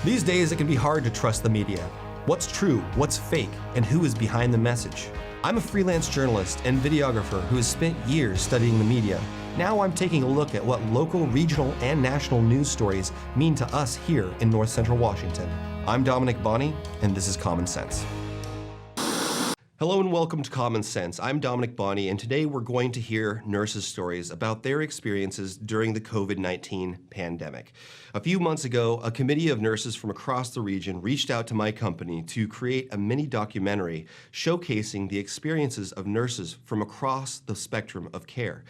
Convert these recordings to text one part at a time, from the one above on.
These days, it can be hard to trust the media. What's true, what's fake, and who is behind the message? I'm a freelance journalist and videographer who has spent years studying the media. Now I'm taking a look at what local, regional, and national news stories mean to us here in North Central Washington. I'm Dominick Bonny, and this is Common Sense. Hello and welcome to Common Sense. I'm Dominick Bonny, and today we're going to hear nurses' stories about their experiences during the COVID-19 pandemic. A few months ago, a committee of nurses from across the region reached out to my company to create a mini documentary showcasing the experiences of nurses from across the spectrum of care.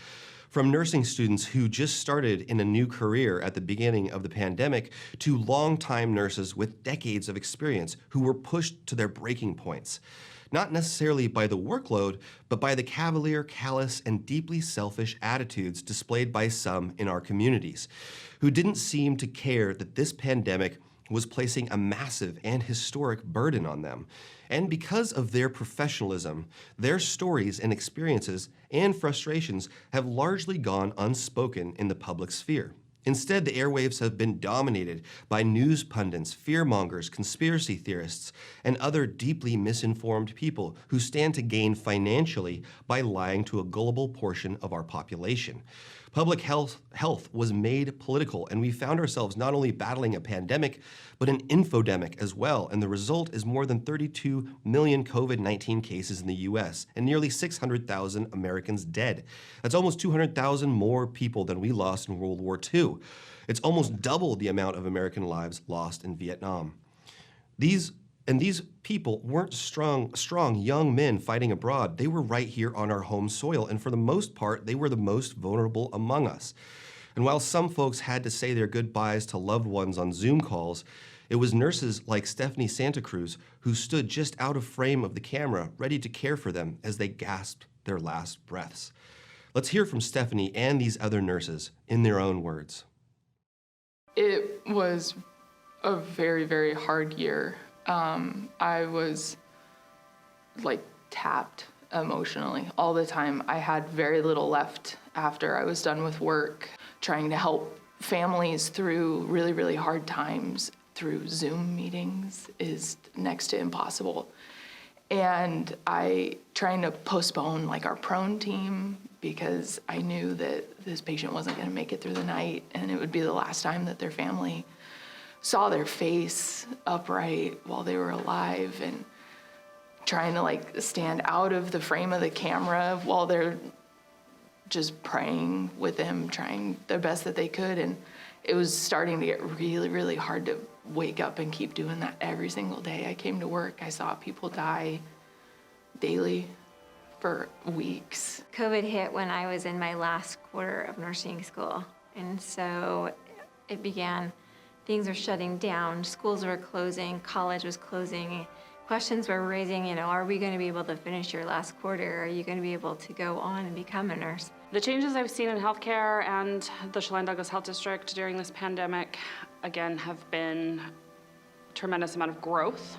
From nursing students who just started in a new career at the beginning of the pandemic to longtime nurses with decades of experience who were pushed to their breaking points. Not necessarily by the workload, but by the cavalier, callous, and deeply selfish attitudes displayed by some in our communities, who didn't seem to care that this pandemic was placing a massive and historic burden on them. And because of their professionalism, their stories and experiences and frustrations have largely gone unspoken in the public sphere. Instead, the airwaves have been dominated by news pundits, fearmongers, conspiracy theorists, and other deeply misinformed people who stand to gain financially by lying to a gullible portion of our population. Public health was made political, and we found ourselves not only battling a pandemic, but an infodemic as well, and the result is more than 32 million COVID-19 cases in the US and nearly 600,000 Americans dead. That's almost 200,000 more people than we lost in World War II. It's almost double the amount of American lives lost in Vietnam. These people weren't strong young men fighting abroad. They were right here on our home soil, and for the most part, they were the most vulnerable among us. And while some folks had to say their goodbyes to loved ones on Zoom calls, it was nurses like Stephanie Santa Cruz who stood just out of frame of the camera, ready to care for them as they gasped their last breaths. Let's hear from Stephanie and these other nurses in their own words. It was a very, very hard year. I was tapped emotionally all the time. I had very little left after I was done with work. Trying to help families through really, really hard times through Zoom meetings is next to impossible. And trying to postpone our prone team because I knew that this patient wasn't going to make it through the night and it would be the last time that their family saw their face upright while they were alive, and trying to stand out of the frame of the camera while they're just praying with them, trying their best that they could. And it was starting to get really, really hard to wake up and keep doing that every single day. I came to work, I saw people die daily for weeks. COVID hit when I was in my last quarter of nursing school, and so it began. Things were shutting down, schools were closing, college was closing. Questions were raising, are we going to be able to finish your last quarter? Are you going to be able to go on and become a nurse? The changes I've seen in healthcare and the Chelan-Douglas Health District during this pandemic, again, have been a tremendous amount of growth.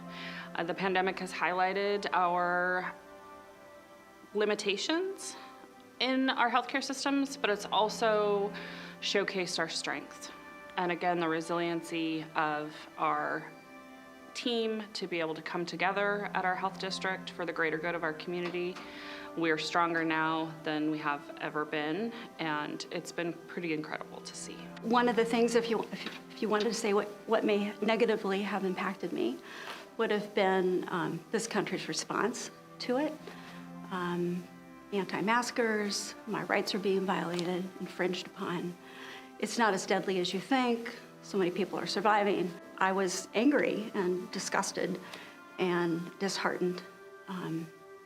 The pandemic has highlighted our limitations in our healthcare systems, but it's also showcased our strengths. And again, the resiliency of our team to be able to come together at our health district for the greater good of our community. We're stronger now than we have ever been, and it's been pretty incredible to see. One of the things, if you wanted to say what may negatively have impacted me, would have been this country's response to it. Anti-maskers, my rights are being violated, infringed upon. It's not as deadly as you think. So many people are surviving. I was angry and disgusted and disheartened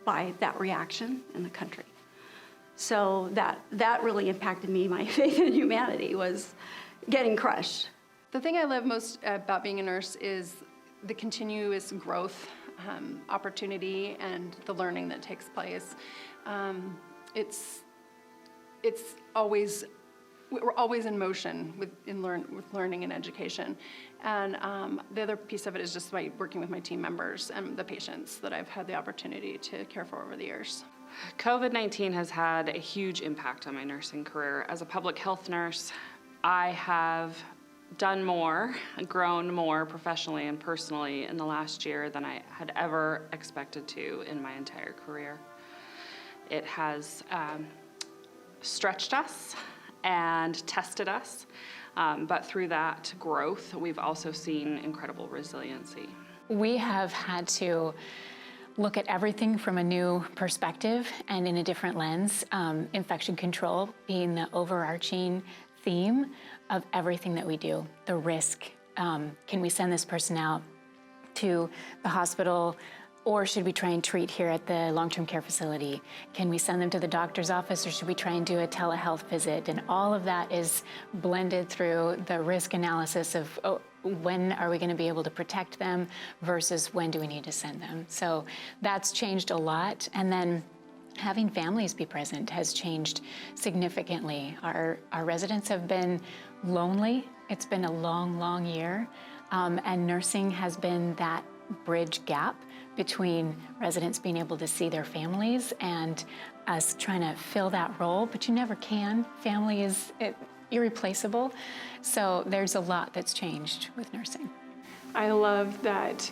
by that reaction in the country. So that really impacted me. My faith in humanity was getting crushed. The thing I love most about being a nurse is the continuous growth opportunity and the learning that takes place. We're always in motion with learning and education. And the other piece of it is just by working with my team members and the patients that I've had the opportunity to care for over the years. COVID-19 has had a huge impact on my nursing career. As a public health nurse, I have done more, grown more professionally and personally in the last year than I had ever expected to in my entire career. It has stretched us and tested us, but through that growth, we've also seen incredible resiliency. We have had to look at everything from a new perspective and in a different lens, infection control being the overarching theme of everything that we do. The risk, can we send this person out to the hospital, or should we try and treat here at the long-term care facility? Can we send them to the doctor's office, or should we try and do a telehealth visit? And all of that is blended through the risk analysis of when are we going to be able to protect them versus when do we need to send them. So that's changed a lot. And then having families be present has changed significantly. Our residents have been lonely. It's been a long, long year. And nursing has been that bridge gap between residents being able to see their families and us trying to fill that role, but you never can. Family is irreplaceable. So there's a lot that's changed with nursing. I love that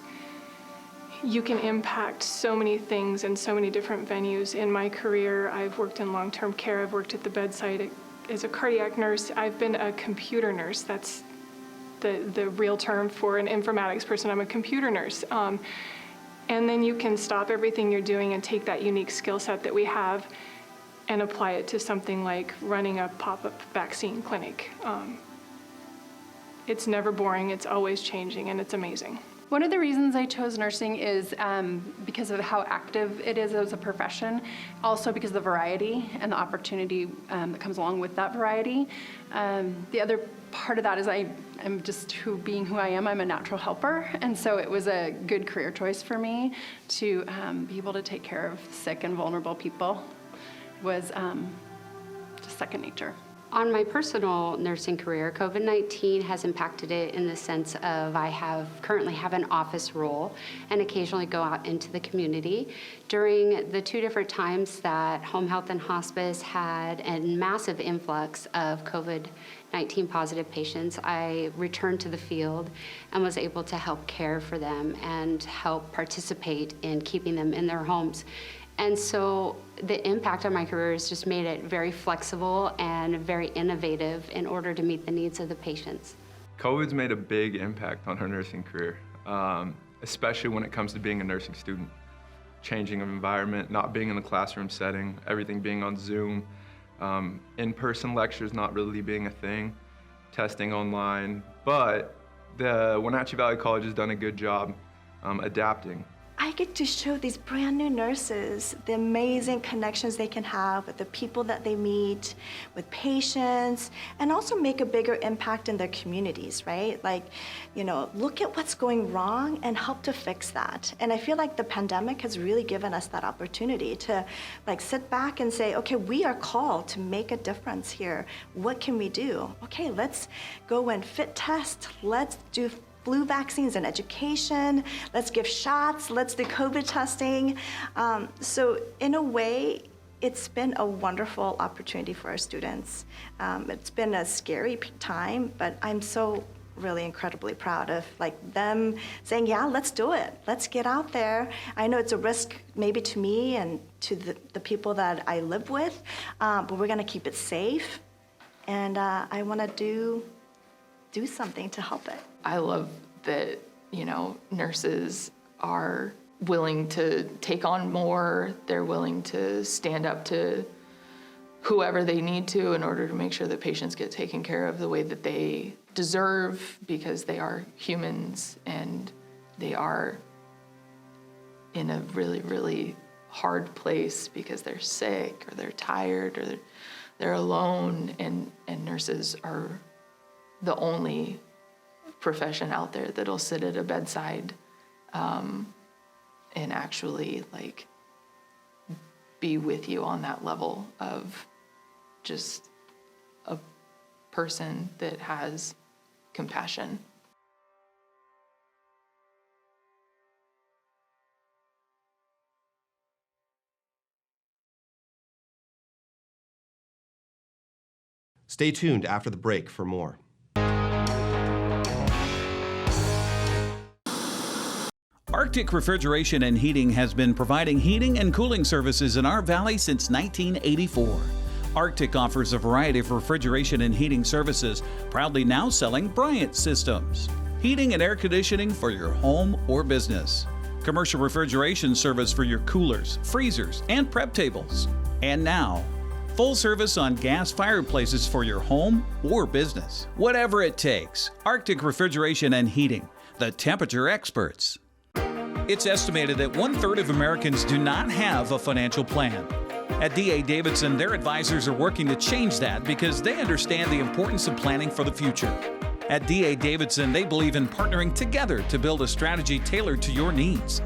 you can impact so many things in so many different venues. In my career, I've worked in long-term care. I've worked at the bedside as a cardiac nurse. I've been a computer nurse. That's the real term for an informatics person. I'm a computer nurse. And then you can stop everything you're doing and take that unique skill set that we have and apply it to something like running a pop-up vaccine clinic. It's never boring, it's always changing, and it's amazing. One of the reasons I chose nursing is because of how active it is as a profession, also because of the variety and the opportunity that comes along with that variety. The other part of that is I am just being who I am. I'm a natural helper, and so it was a good career choice for me to be able to take care of sick and vulnerable people. It was just second nature. On my personal nursing career, COVID-19 has impacted it in the sense of I currently have an office role and occasionally go out into the community. During the 2 different times that home health and hospice had a massive influx of COVID-19 positive patients, I returned to the field and was able to help care for them and help participate in keeping them in their homes. And so the impact on my career has just made it very flexible and very innovative in order to meet the needs of the patients. COVID's made a big impact on her nursing career, especially when it comes to being a nursing student. Changing of environment, not being in a classroom setting, everything being on Zoom, in-person lectures not really being a thing, testing online. But the Wenatchee Valley College has done a good job adapting. I get to show these brand new nurses the amazing connections they can have with the people that they meet, with patients, and also make a bigger impact in their communities, right? Like, you know, look at what's going wrong and help to fix that. And I feel like the pandemic has really given us that opportunity to like sit back and say, okay, we are called to make a difference here. What can we do? Okay, let's go and fit test. Let's do flu vaccines and education, let's give shots, let's do COVID testing. So in a way, it's been a wonderful opportunity for our students. It's been a scary time, but I'm so really incredibly proud of like them saying, yeah, let's do it. Let's get out there. I know it's a risk maybe to me and to the people that I live with, but we're gonna keep it safe. And I wanna do something to help it. I love that, you know, nurses are willing to take on more. They're willing to stand up to whoever they need to in order to make sure that patients get taken care of the way that they deserve, because they are humans and they are in a really, really hard place because they're sick or they're tired or they're alone, and nurses are the only profession out there that'll sit at a bedside and actually like be with you on that level of just a person that has compassion. Stay tuned after the break for more. Arctic Refrigeration and Heating has been providing heating and cooling services in our valley since 1984. Arctic offers a variety of refrigeration and heating services, proudly now selling Bryant systems. Heating and air conditioning for your home or business. Commercial refrigeration service for your coolers, freezers, and prep tables. And now, full service on gas fireplaces for your home or business. Whatever it takes, Arctic Refrigeration and Heating, the temperature experts. It's estimated that 1/3 of Americans do not have a financial plan. At D.A. Davidson, their advisors are working to change that because they understand the importance of planning for the future. At D.A. Davidson, they believe in partnering together to build a strategy tailored to your needs.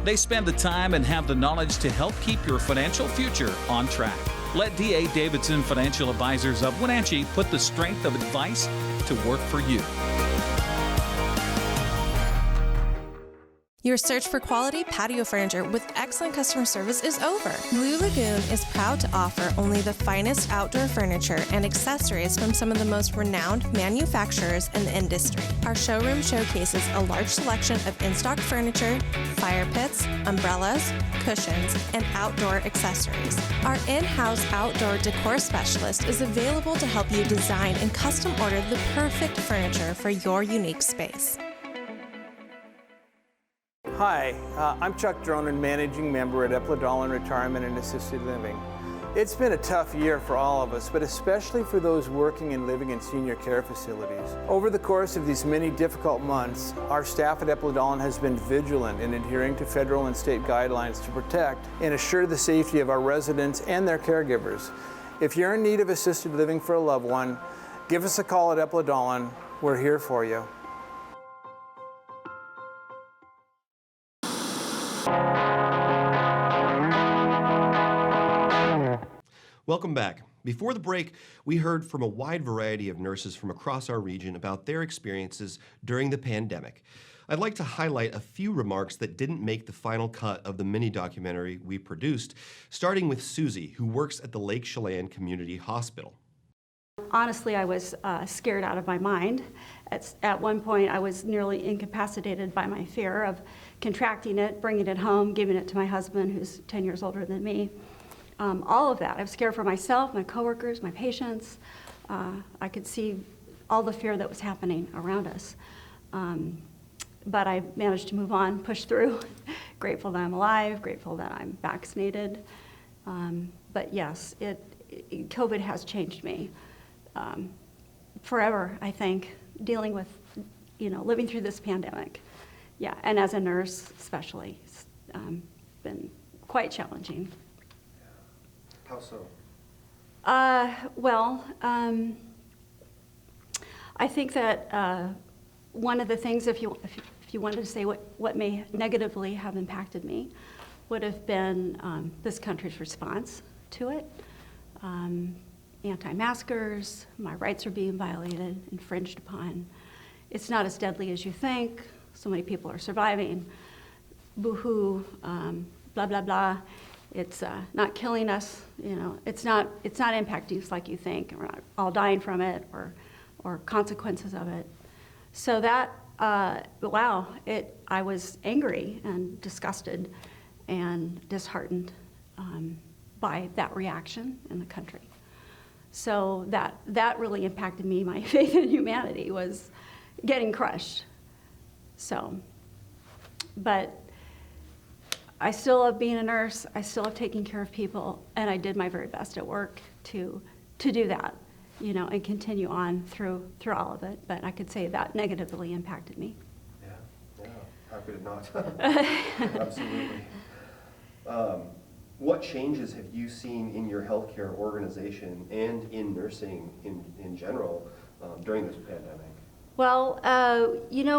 They spend the time and have the knowledge to help keep your financial future on track. Let D.A. Davidson Financial Advisors of Wenatchee put the strength of advice to work for you. Your search for quality patio furniture with excellent customer service is over. Blue Lagoon is proud to offer only the finest outdoor furniture and accessories from some of the most renowned manufacturers in the industry. Our showroom showcases a large selection of in-stock furniture, fire pits, umbrellas, cushions, and outdoor accessories. Our in-house outdoor decor specialist is available to help you design and custom order the perfect furniture for your unique space. Hi, I'm Chuck Dronan, Managing Member at Eplodolin Retirement and Assisted Living. It's been a tough year for all of us, but especially for those working and living in senior care facilities. Over the course of these many difficult months, our staff at Eplodolin has been vigilant in adhering to federal and state guidelines to protect and assure the safety of our residents and their caregivers. If you're in need of assisted living for a loved one, give us a call at Eplodolin. We're here for you. Welcome back. Before the break, we heard from a wide variety of nurses from across our region about their experiences during the pandemic. I'd like to highlight a few remarks that didn't make the final cut of the mini-documentary we produced, starting with Susie, who works at the Lake Chelan Community Hospital. Honestly, I was scared out of my mind. At one point, I was nearly incapacitated by my fear of contracting it, bringing it home, giving it to my husband, who's 10 years older than me. All of that. I was scared for myself, my coworkers, my patients. I could see all the fear that was happening around us. But I managed to move on, push through. Grateful that I'm alive, grateful that I'm vaccinated. But yes, COVID has changed me forever, I think, dealing with, living through this pandemic. Yeah, and as a nurse especially, it's been quite challenging. How so? I think that one of the things, if you wanted to say what may negatively have impacted me, would have been this country's response to it. Anti-maskers, my rights are being violated, infringed upon. It's not as deadly as you think. So many people are surviving. Boo-hoo, blah, blah, blah. It's not killing us, it's not impacting us like you think. We're not all dying from it or consequences of it. So that, I was angry and disgusted and disheartened by that reaction in the country. So that really impacted me. My faith in humanity was getting crushed. So, but I still love being a nurse. I still love taking care of people, and I did my very best at work to do that, and continue on through all of it. But I could say that negatively impacted me. Yeah, happy to not. Absolutely. What changes have you seen in your healthcare organization and in nursing in general during this pandemic? Well,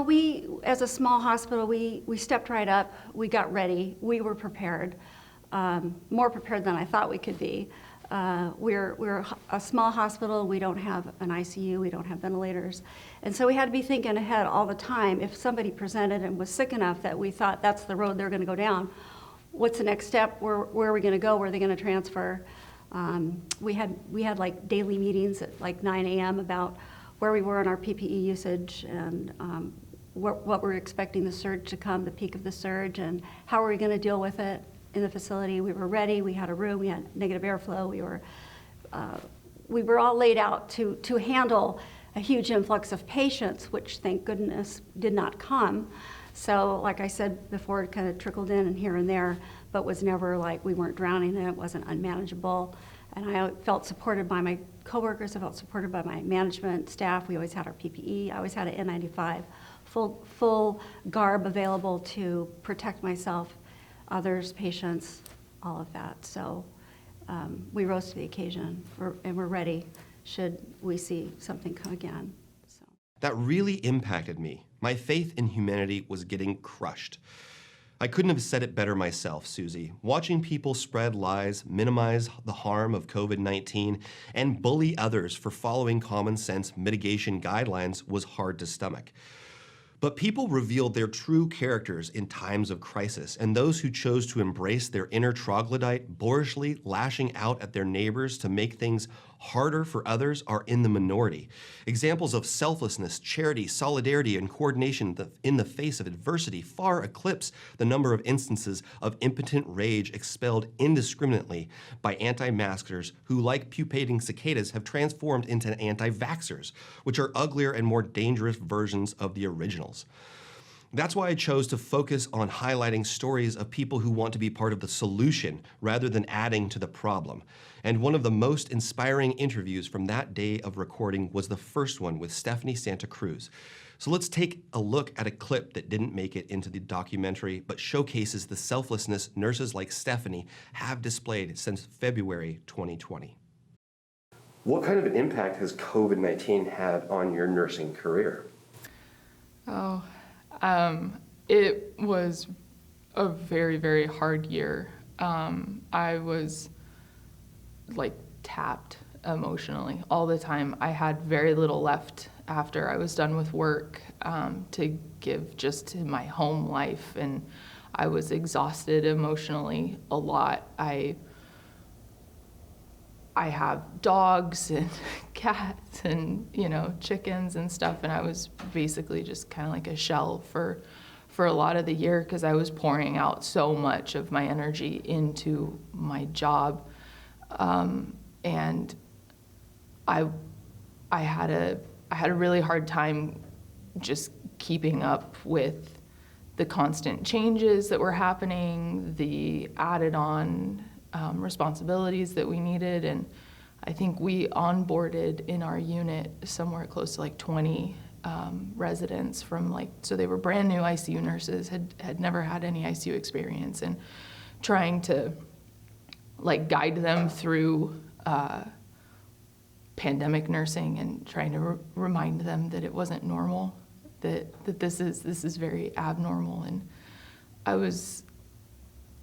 we, as a small hospital, we stepped right up. We got ready. We were prepared, more prepared than I thought we could be. We're a small hospital. We don't have an ICU. We don't have ventilators. And so we had to be thinking ahead all the time. If somebody presented and was sick enough that we thought that's the road they're going to go down, what's the next step? Where are we going to go? Where are they going to transfer? We had like daily meetings at like 9 a.m. about where we were in our PPE usage and what we're expecting the surge to come, the peak of the surge, and how are we going to deal with it in the facility. We were ready. We had a room. We had negative airflow. We were all laid out to handle a huge influx of patients, which thank goodness did not come. So like I said before, it kind of trickled in and here and there, but was never like we weren't drowning in it. It wasn't unmanageable. And I felt supported by my coworkers. I felt supported by my management staff. We always had our PPE. I always had an N95, full garb available to protect myself, others, patients, all of that. So we rose to the occasion, and we're ready should we see something come again. So. That really impacted me. My faith in humanity was getting crushed. I couldn't have said it better myself, Susie. Watching people spread lies, minimize the harm of COVID-19, and bully others for following common sense mitigation guidelines was hard to stomach. But people revealed their true characters in times of crisis, and those who chose to embrace their inner troglodyte, boorishly lashing out at their neighbors to make things harder for others, are in the minority. Examples of selflessness, charity, solidarity, and coordination in the face of adversity far eclipse the number of instances of impotent rage expelled indiscriminately by anti-maskers who, like pupating cicadas, have transformed into anti-vaxxers, which are uglier and more dangerous versions of the originals. That's why I chose to focus on highlighting stories of people who want to be part of the solution rather than adding to the problem. And one of the most inspiring interviews from that day of recording was the first one with Stephanie Santa Cruz. So let's take a look at a clip that didn't make it into the documentary, but showcases the selflessness nurses like Stephanie have displayed since February 2020. What kind of an impact has COVID-19 had on your nursing career? It was a very, very hard year. I was tapped emotionally all the time. I had very little left after I was done with work to give just to my home life, and I was exhausted emotionally a lot. I have dogs and cats and, chickens and stuff, and I was basically just kind of like a shell for a lot of the year because I was pouring out so much of my energy into my job. And I had a really hard time just keeping up with the constant changes that were happening, the added on responsibilities that we needed. And I think we onboarded in our unit somewhere close to 20 residents from so they were brand new ICU nurses, had never had any ICU experience, and trying to guide them through pandemic nursing and trying to remind them that it wasn't normal, that this is very abnormal. And I was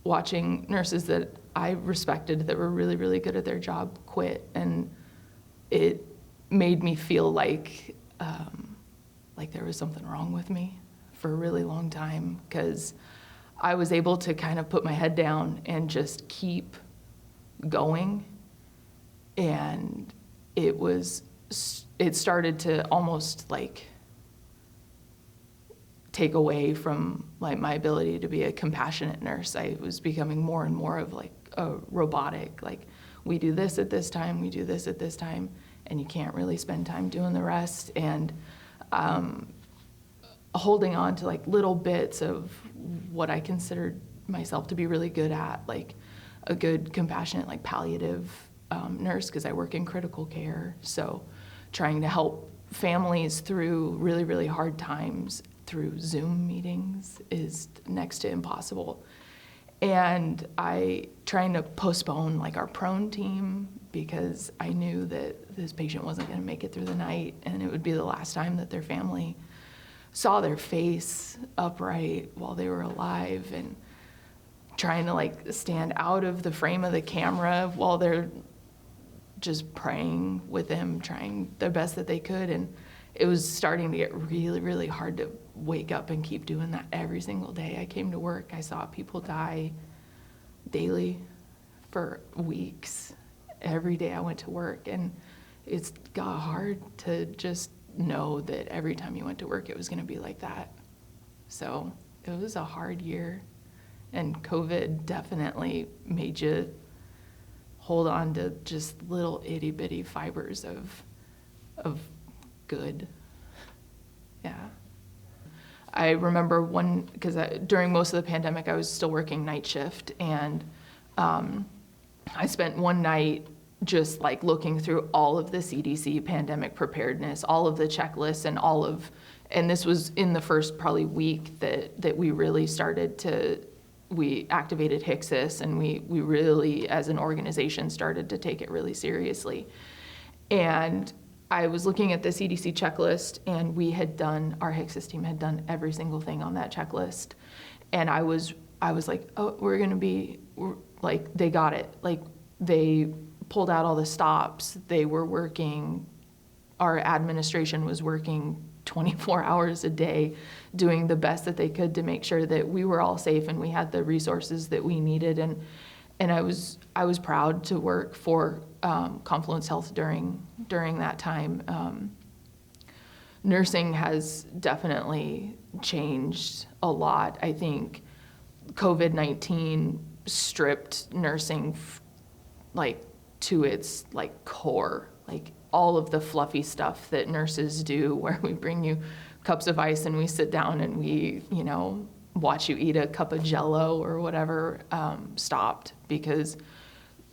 watching nurses that I respected that were really, really good at their job quit, and it made me feel like there was something wrong with me for a really long time, because I was able to kind of put my head down and just keep going, and it started to almost take away from my ability to be a compassionate nurse. I was becoming more and more of a robotic, we do this at this time, we do this at this time, and you can't really spend time doing the rest. And holding on to little bits of what I considered myself to be really good at, a good compassionate palliative nurse, because I work in critical care. So trying to help families through really, really hard times through Zoom meetings is next to impossible. And trying to postpone our prone team, because I knew that this patient wasn't going to make it through the night, and it would be the last time that their family saw their face upright while they were alive, and trying to stand out of the frame of the camera while they're just praying with them, trying their best that they could. And it was starting to get really, really hard to wake up and keep doing that every single day I came to work. I saw people die daily for weeks, every day I went to work. And it's got hard to just know that every time you went to work, it was going to be like that So it was a hard year, and COVID definitely made you hold on to just little itty bitty fibers of good. Yeah. I remember because during most of the pandemic, I was still working night shift, and I spent one night just like looking through all of the CDC pandemic preparedness, all of the checklists, and this was in the first probably week that we really we activated HCSIS, and we really, as an organization, started to take it really seriously. And I was looking at the CDC checklist, and our HCSIS team had done every single thing on that checklist. And I was like, oh, they got it. Like, they pulled out all the stops. They were working, our administration was working 24 hours a day, doing the best that they could to make sure that we were all safe and we had the resources that we needed. And I was proud to work for Confluence Health during that time. Nursing has definitely changed a lot. I think COVID-19 stripped nursing to its core, all of the fluffy stuff that nurses do, where we bring you cups of ice and we sit down and we, watch you eat a cup of Jell-O or whatever, stopped because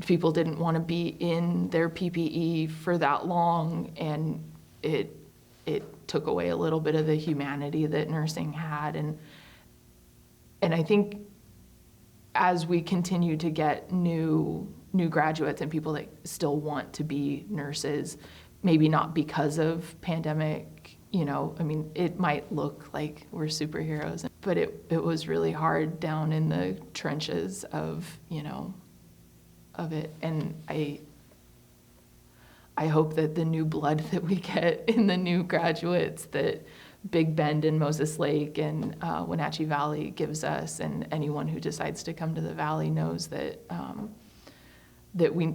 people didn't want to be in their PPE for that long, and it took away a little bit of the humanity that nursing had. And I think as we continue to get new graduates and people that still want to be nurses, maybe not because of pandemic, it might look like we're superheroes, but it was really hard down in the trenches of it. And I hope that the new blood that we get in the new graduates that Big Bend and Moses Lake and Wenatchee Valley gives us, and anyone who decides to come to the Valley knows that that we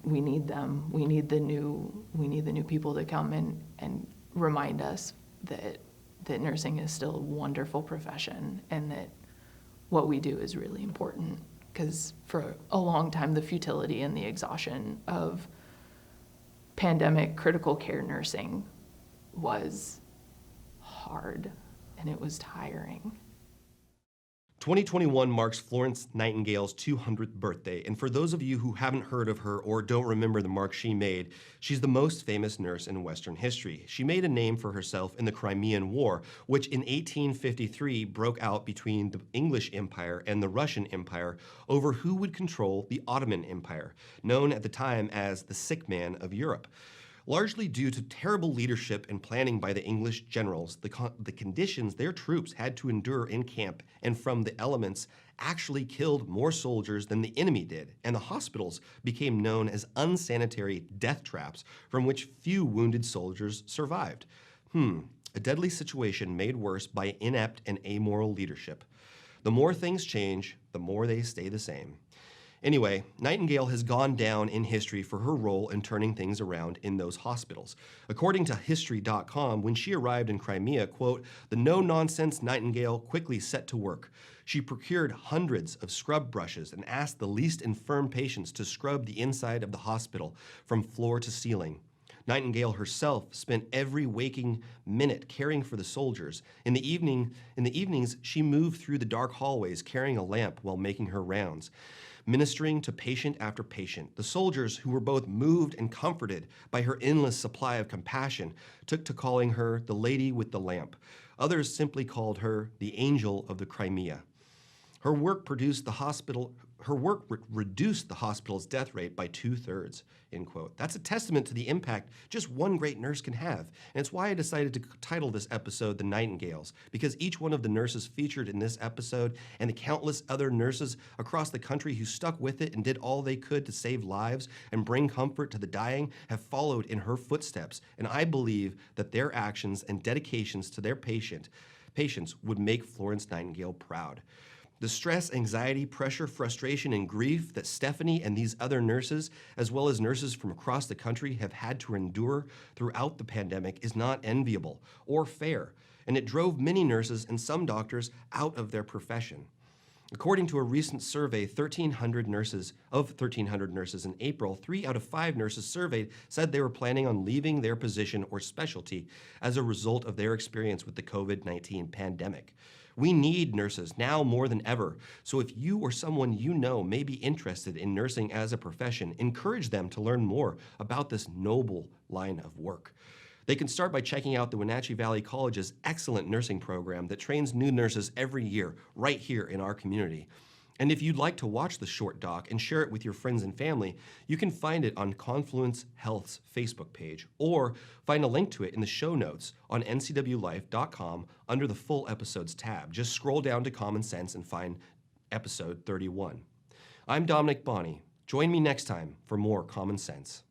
need them. We need the new people to come and remind us that nursing is still a wonderful profession, and that what we do is really important. Because for a long time, the futility and the exhaustion of pandemic critical care nursing was hard, and it was tiring. 2021 marks Florence Nightingale's 200th birthday, and for those of you who haven't heard of her or don't remember the mark she made, she's the most famous nurse in Western history. She made a name for herself in the Crimean War, which in 1853 broke out between the English Empire and the Russian Empire over who would control the Ottoman Empire, known at the time as the sick man of Europe. Largely due to terrible leadership and planning by the English generals, the conditions their troops had to endure in camp and from the elements actually killed more soldiers than the enemy did, and the hospitals became known as unsanitary death traps from which few wounded soldiers survived. A deadly situation made worse by inept and amoral leadership. The more things change, the more they stay the same. Anyway, Nightingale has gone down in history for her role in turning things around in those hospitals. According to History.com, when she arrived in Crimea, quote, the no-nonsense Nightingale quickly set to work. She procured hundreds of scrub brushes and asked the least infirm patients to scrub the inside of the hospital from floor to ceiling. Nightingale herself spent every waking minute caring for the soldiers. In the evenings, she moved through the dark hallways carrying a lamp while making her rounds, ministering to patient after patient. The soldiers, who were both moved and comforted by her endless supply of compassion, took to calling her the lady with the lamp. Others simply called her the angel of the Crimea. Her work reduced the hospital's death rate by 2/3, end quote. That's a testament to the impact just one great nurse can have. And it's why I decided to title this episode The Nightingales, because each one of the nurses featured in this episode and the countless other nurses across the country who stuck with it and did all they could to save lives and bring comfort to the dying have followed in her footsteps. And I believe that their actions and dedications to their patients would make Florence Nightingale proud. The stress, anxiety, pressure, frustration, and grief that Stephanie and these other nurses, as well as nurses from across the country, have had to endure throughout the pandemic is not enviable or fair, and it drove many nurses and some doctors out of their profession. According to a recent survey, 1,300 nurses in April, 3 out of 5 nurses surveyed said they were planning on leaving their position or specialty as a result of their experience with the COVID-19 pandemic. We need nurses now more than ever, so if you or someone you know may be interested in nursing as a profession, encourage them to learn more about this noble line of work. They can start by checking out the Wenatchee Valley College's excellent nursing program that trains new nurses every year right here in our community. And if you'd like to watch the short doc and share it with your friends and family, you can find it on Confluence Health's Facebook page or find a link to it in the show notes on NCWLIFE.com under the Full Episodes tab. Just scroll down to Common Sense and find episode 31. I'm Dominick Bonny. Join me next time for more Common Sense.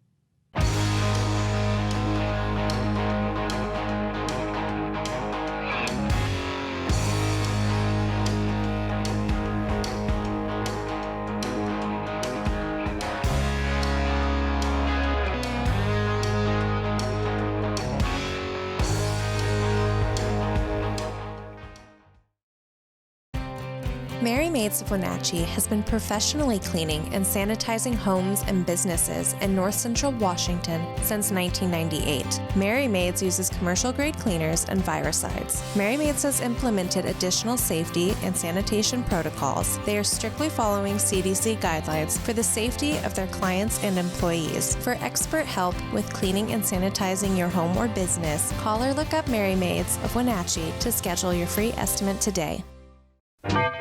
Merry Maids of Wenatchee has been professionally cleaning and sanitizing homes and businesses in North Central Washington since 1998. Merry Maids uses commercial-grade cleaners and viricides. Merry Maids has implemented additional safety and sanitation protocols. They are strictly following CDC guidelines for the safety of their clients and employees. For expert help with cleaning and sanitizing your home or business, call or look up Merry Maids of Wenatchee to schedule your free estimate today.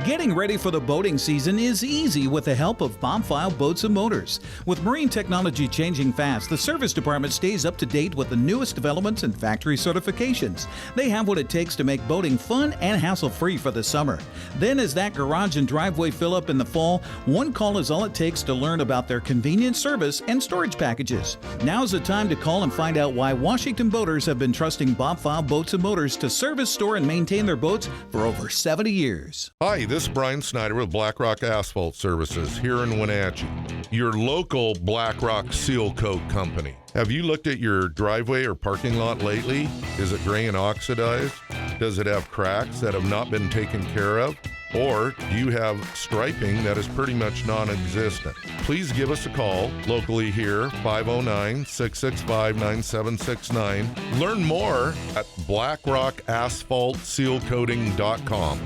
Getting ready for the boating season is easy with the help of Bombfile Boats and Motors. With marine technology changing fast, the service department stays up to date with the newest developments and factory certifications. They have what it takes to make boating fun and hassle-free for the summer. Then as that garage and driveway fill up in the fall, one call is all it takes to learn about their convenient service and storage packages. Now's the time to call and find out why Washington boaters have been trusting Bombfile Boats and Motors to service, store, and maintain their boats for over 70 years. Hi, this is Brian Snyder with Black Rock Asphalt Services here in Wenatchee, your local Black Rock seal coat company. Have you looked at your driveway or parking lot lately? Is it gray and oxidized? Does it have cracks that have not been taken care of? Or do you have striping that is pretty much non-existent? Please give us a call locally here, 509-665-9769. Learn more at blackrockasphaltsealcoating.com.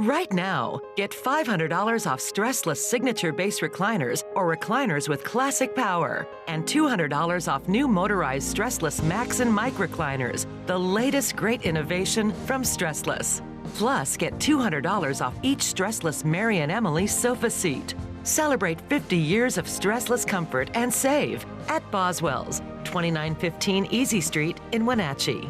Right now, get $500 off stressless signature base recliners or recliners with classic power, and $200 off new motorized stressless Max and Mike recliners, the latest great innovation from Stressless. Plus, get $200 off each stressless Mary and Emily sofa seat. Celebrate 50 years of stressless comfort and save at Boswell's, 2915 Easy Street in Wenatchee.